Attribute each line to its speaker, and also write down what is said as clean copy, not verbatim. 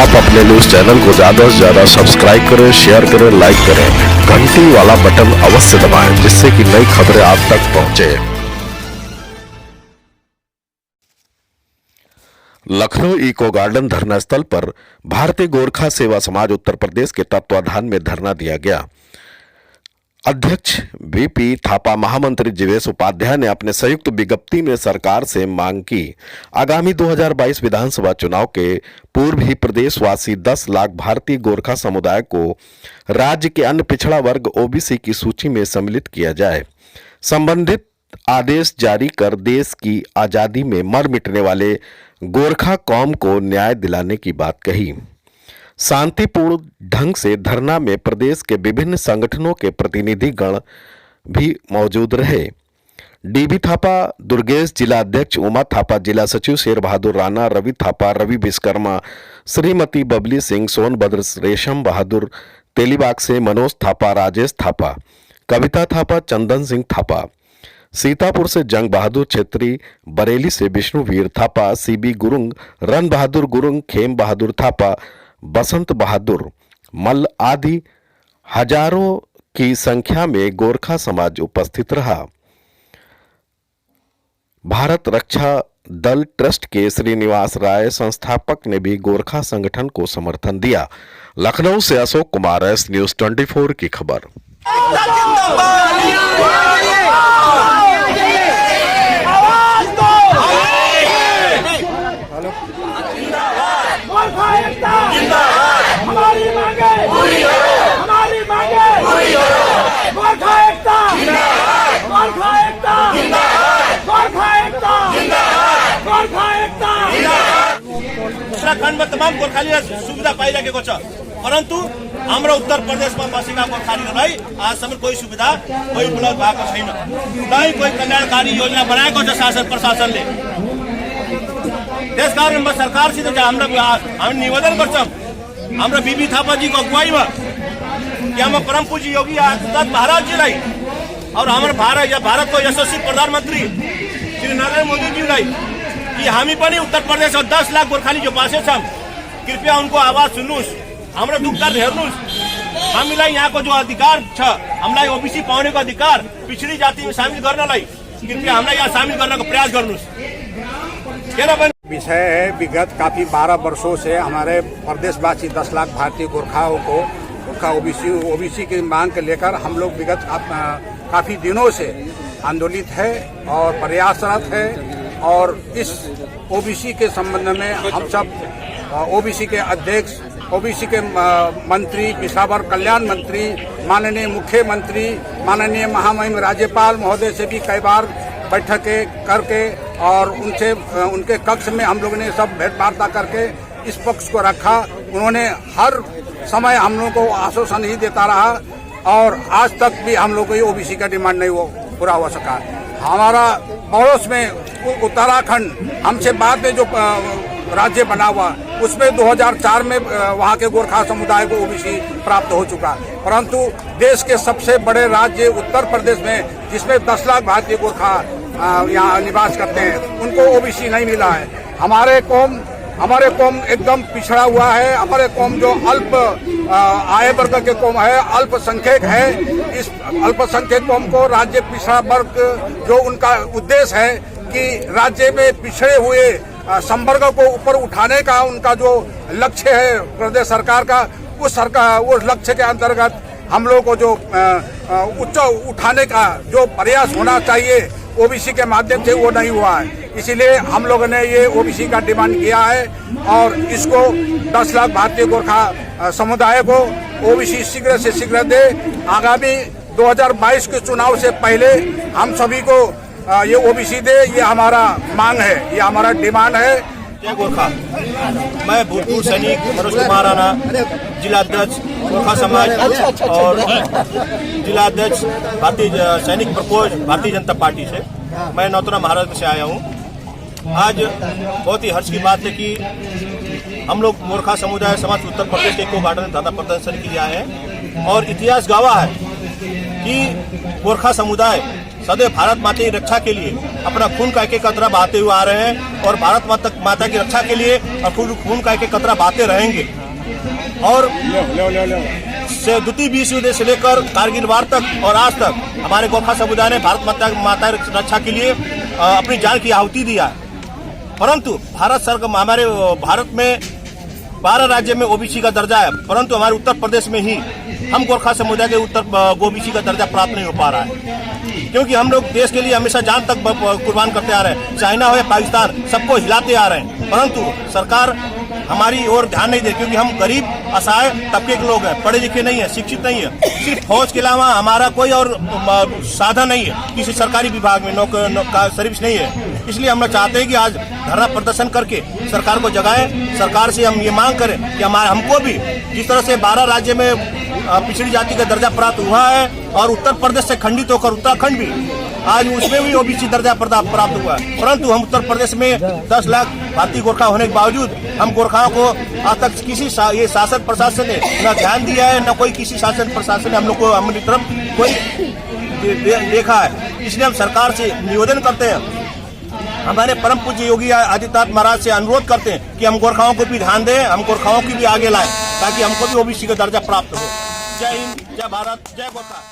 Speaker 1: आप अपने news channel को ज्यादा से ज्यादा सब्सक्राइब करें, शेयर करें, लाइक करें, घंटी वाला बटन अवश्य दबाएं जिससे कि नई खबरें आप तक पहुंचे। लखनऊ इको गार्डन धरना स्थल पर भारतीय गोरखा सेवा समाज उत्तर प्रदेश के तत्वाधान में धरना दिया गया। अध्यक्ष बीपी थापा, महामंत्री जीवेश उपाध्याय ने अपने संयुक्त विज्ञप्ति में सरकार से मांग की आगामी 2022 विधानसभा चुनाव के पूर्व ही प्रदेशवासी 10 लाख भारतीय गोरखा समुदाय को राज्य के अन्य पिछड़ा वर्ग ओबीसी की सूची में सम्मिलित किया जाए। संबंधित आदेश जारी कर देश की आजादी में मर मिटने वाले गोरखा कौम को न्याय दिलाने की बात कही। शांतिपूर्ण ढंग से धरना में प्रदेश के विभिन्न संगठनों के प्रतिनिधिगण भी मौजूद रहे। डीबी थापा, दुर्गेश जिला अध्यक्ष, उमा थापा जिला सचिव, शेर बहादुर राणा, रवि थापा, रवि विश्वकर्मा, श्रीमती बबली सिंह, सोनभद्र, रेशम बहादुर, तेलीबाग से मनोज थापा, राजेश थापा, कविता थापा, चंदन सिंह थापा, सीतापुर से जंग बहादुर छेत्री, बरेली से विष्णुवीर थापा, सीबी गुरुंग, रन बहादुर गुरुंग, खेम बहादुर थापा, बसंत बहादुर मल्ल आदि हजारों की संख्या में गोरखा समाज उपस्थित रहा। भारत रक्षा दल ट्रस्ट के श्रीनिवास राय, संस्थापक, ने भी गोरखा संगठन को समर्थन दिया। लखनऊ से अशोक कुमार, एस न्यूज 24 की खबर।
Speaker 2: हमारी मांगे पूरी हो, हमारी मांगे पूरी हो। गोरखा एकता जिंदाबाद, गोरखा एकता जिंदाबाद, गोरखा एकता जिंदाबाद, गोरखा एकता जिंदाबाद। उत्तराखंड में तमाम गोरखाली सुविधा पाइला के छ, परंतु हाम्रो उत्तर प्रदेशमा बसेका गोरखालीहरूलाई आजसम्म कोही सुविधा, कोही उपलब्ध भएको छैन। नै कोही कल्याणकारी योजना बनाएको छ शासन प्रशासनले। त्यसकारण म सरकारसित हामी निवेदन गर्छौं, हाम्रो बीबी थापाजीको अगुवाईमा यहाँ परम पूज्य योगी आदित्यनाथ महाराज जीलाई और हमारे भारत को यशस्वी प्रधानमंत्री श्री नरेंद्र मोदी जीलाई कि हामी पनि उत्तर प्रदेश 10 लाख गोर्खाली जो बासे छौं, कृपया उनको आवाज सुन्नुस्, हाम्रो दुख दर्द हेर्नुस्। हामीलाई यहाँको जो अधिकार छ, हामीलाई ओबीसी पाउनेको अधिकार, पिछड़ी जाति में शामिल गर्नलाई कृपया हामीलाई यहाँ शामिल गर्नको प्रयास गर्नुस्।
Speaker 3: विषय है, विगत काफी 12 वर्षों से हमारे प्रदेशवासी 10 लाख भारतीय गोरखाओं को ओबीसी की मांग को लेकर हम लोग विगत काफी दिनों से आंदोलित है और प्रयासरत है। और इस ओबीसी के संबंध में हम सब ओबीसी के अध्यक्ष, ओबीसी के मंत्री, पिछड़ा वर्ग कल्याण मंत्री, माननीय मुख्यमंत्री, माननीय महामहिम राज्यपाल महोदय से भी कई बार बैठकें करके और उनके कक्ष में हम लोगों ने सब भेंट वार्ता करके इस पक्ष को रखा। उन्होंने हर समय हम लोगों को आश्वासन ही देता रहा और आज तक भी हम लोग को ये ओबीसी का डिमांड नहीं पूरा हो सका। हमारा पड़ोस में उत्तराखंड हमसे बाद में जो राज्य बना हुआ, उसमें 2004 में वहाँ के गोरखा समुदाय को ओबीसी प्राप्त हो चुका, परंतु देश के सबसे बड़े राज्य उत्तर प्रदेश में, जिसमें 10 लाख भारतीय गोरखा यहाँ निवास करते हैं, उनको ओबीसी नहीं मिला है। हमारे कौम एकदम पिछड़ा हुआ है। हमारे कौम जो अल्प आय वर्ग के कौम है, अल्पसंख्यक है। इस अल्पसंख्यक कौम को राज्य पिछड़ा वर्ग, जो उनका उद्देश्य है कि राज्य में पिछड़े हुए संवर्ग को ऊपर उठाने का उनका जो लक्ष्य है प्रदेश सरकार का, उस लक्ष्य के अंतर्गत हम लोग को जो उच्च उठाने का जो प्रयास होना चाहिए ओबीसी के माध्यम से, वो नहीं हुआ है। इसीलिए हम लोगों ने ये ओबीसी का डिमांड किया है और इसको 10 लाख भारतीय गोरखा समुदाय को ओबीसी शीघ्र से शीघ्र दे। आगामी 2022 के चुनाव से पहले हम सभी को ये ओबीसी दे, ये हमारा मांग है, ये हमारा डिमांड है।
Speaker 2: जय गोरखा। मैं भूतपूर्व सैनिक मनोज कुमार राणा, जिला अध्यक्ष गोरखा समाज और जिला अध्यक्ष भारतीय सैनिक प्रकोष्ठ भारतीय जनता पार्टी से, मैं नौतरा महाराष्ट्र से आया हूँ। आज बहुत ही हर्ष की बात है कि हम लोग गोरखा समुदाय समाज उत्तर प्रदेश के इको गार्डन में धरना प्रदर्शन किया है और इतिहास गवाह है कि गोरखा समुदाय सदैव भारत माता की रक्षा के लिए अपना खून का एक कतरा बहाते हुए आ रहे हैं और भारत माता की रक्षा के लिए और खून का एक कतरा बहाते रहेंगे। और से द्वितीय विश्व युद्ध से लेकर कारगिल वार तक और आज तक हमारे गोरखा समुदाय ने भारत माता की रक्षा के लिए अपनी जान की आहुति दिया है। परंतु भारत सरकार, हमारे भारत में 12 राज्य में ओबीसी का दर्जा है, परंतु हमारे उत्तर प्रदेश में ही हम गोरखा समुदाय के ओबीसी का दर्जा प्राप्त नहीं हो पा रहा है, क्योंकि हम लोग देश के लिए हमेशा जान तक कुर्बान करते आ रहे हैं। चाइना हो या पाकिस्तान, सबको हिलाते आ रहे हैं, परंतु सरकार हमारी ओर ध्यान नहीं दे, क्योंकि हम गरीब असहाय तबके के लोग हैं, पढ़े लिखे नहीं है, शिक्षित नहीं है। सिर्फ फौज के अलावा हमारा कोई और साधन नहीं है, किसी सरकारी विभाग में सर्विस नहीं है। इसलिए हम लोग चाहते हैं कि आज धरना प्रदर्शन करके सरकार को जगाएं। सरकार से हम ये मांग करें कि हमको भी जिस तरह से 12 राज्य में पिछड़ी जाति का दर्जा प्राप्त हुआ है और उत्तर प्रदेश से खंडित होकर उत्तराखंड भी आज उसमें भी ओबीसी दर्जा प्राप्त हुआ है, परंतु हम उत्तर प्रदेश में 10 लाख भारतीय गोरखा होने के बावजूद हम गोरखाओं को आज तक किसी ये शासन प्रशासन ने न ध्यान दिया है, न कोई किसी शासन प्रशासन ने हम लोग को हमारी तरफ कोई देखा है। इसलिए हम सरकार से निवेदन करते हैं, हमारे परम पूज्य योगी आदित्यनाथ महाराज से अनुरोध करते हैं कि हम गोरखाओं को भी ध्यान दें, हम गोरखाओं की भी आगे लाएं, ताकि हमको भी ओबीसी का दर्जा प्राप्त हो। जय हिंद, जय भारत, जय गोरखा।